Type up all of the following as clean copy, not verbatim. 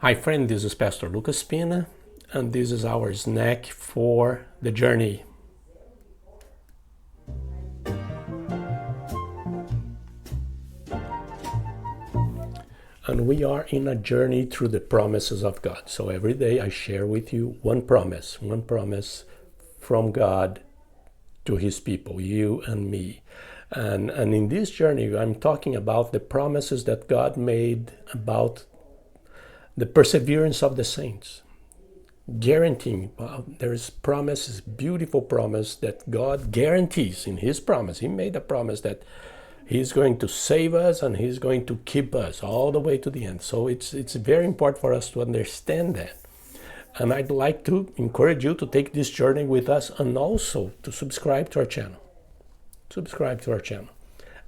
Hi friend, this is Pastor Lucas Pina, and this is our snack for the journey. And we are in a journey through the promises of God. So every day I share with you one promise from God to his people, you and me. And in this journey, I'm talking about the promises that God made about the perseverance of the saints. Guaranteeing, there's promises, beautiful promise that God guarantees in his promise. He made a promise that he's going to save us and he's going to keep us all the way to the end. So it's very important for us to understand that. And I'd like to encourage you to take this journey with us and also to subscribe to our channel. Subscribe to our channel.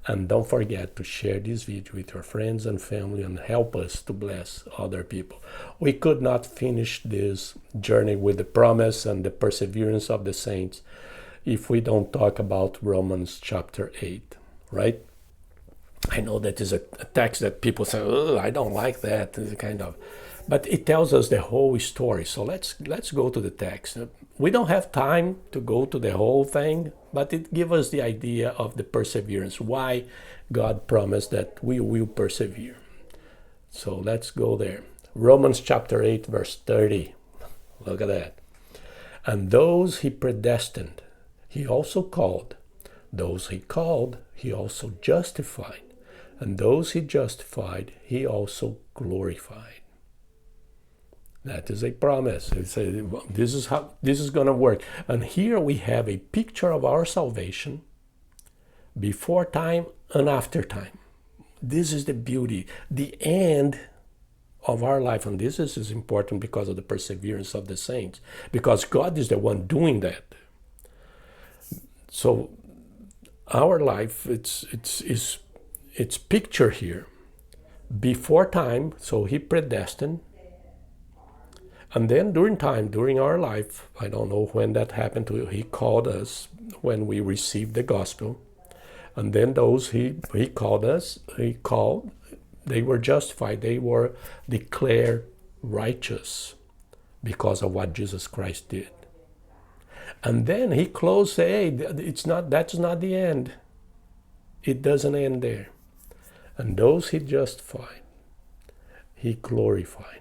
And don't forget to share this video with your friends and family and help us to bless other people. We could not finish this journey with the promise and the perseverance of the saints if we don't talk about Romans chapter 8, right? I know that is a text that people say, oh, I don't like that, kind of. But it tells us the whole story. So let's go to the text. We don't have time to go to the whole thing, but it gives us the idea of the perseverance, why God promised that we will persevere. So let's go there. Romans chapter 8, verse 30. Look at that. And those he predestined, he also called. Those he called, he also justified. And those he justified, he also glorified. That is a promise. This is how this is going to work. And here we have a picture of our salvation before time and after time. This is the beauty, the end of our life. And this is important because of the perseverance of the saints, because God is the one doing that. So our life, it's picture here before time. So he predestined. And then during our life, I don't know when that happened to you, he called us when we received the gospel. And then those he called, they were justified. They were declared righteous because of what Jesus Christ did. And then he closed, hey, that's not the end. It doesn't end there. And those he justified, he glorified.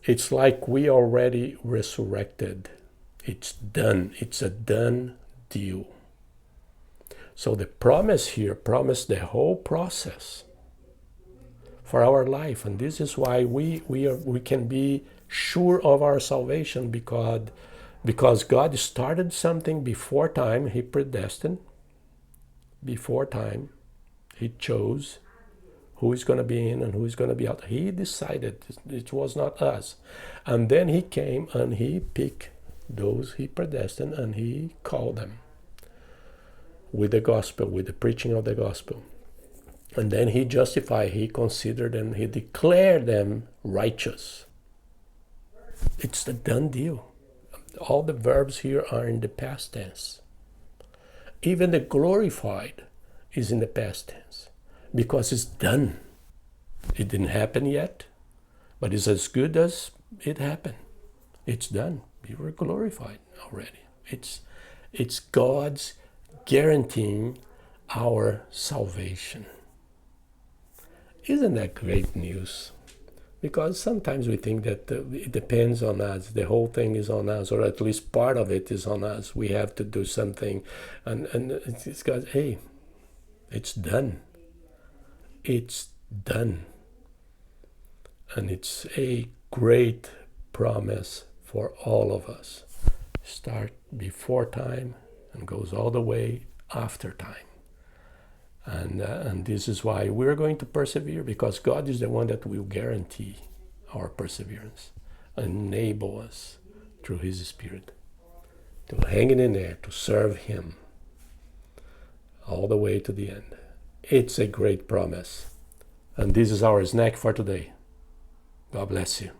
It's like we already resurrected. It's done. It's a done deal. So the promise here promised the whole process for our life. And this is why we can be sure of our salvation, because God started something before time. He predestined. Before time, he chose who is going to be in and who is going to be out. He decided. It was not us. And then he came and he picked those he predestined and he called them with the gospel, with the preaching of the gospel. And then he justified, he considered them, he declared them righteous. It's the done deal. All the verbs here are in the past tense. Even the glorified is in the past tense. Because it's done. It didn't happen yet, but it's as good as it happened. It's done. You were glorified already. It's God's guaranteeing our salvation. Isn't that great news? Because sometimes we think that it depends on us. The whole thing is on us, or at least part of it is on us. We have to do something. And it's God, hey, it's done. It's done. And it's a great promise for all of us. Start before time and goes all the way after time. And this is why we're going to persevere, because God is the one that will guarantee our perseverance, enable us through his Spirit to hang in there, to serve him all the way to the end. It's a great promise. And this is our snack for today. God bless you.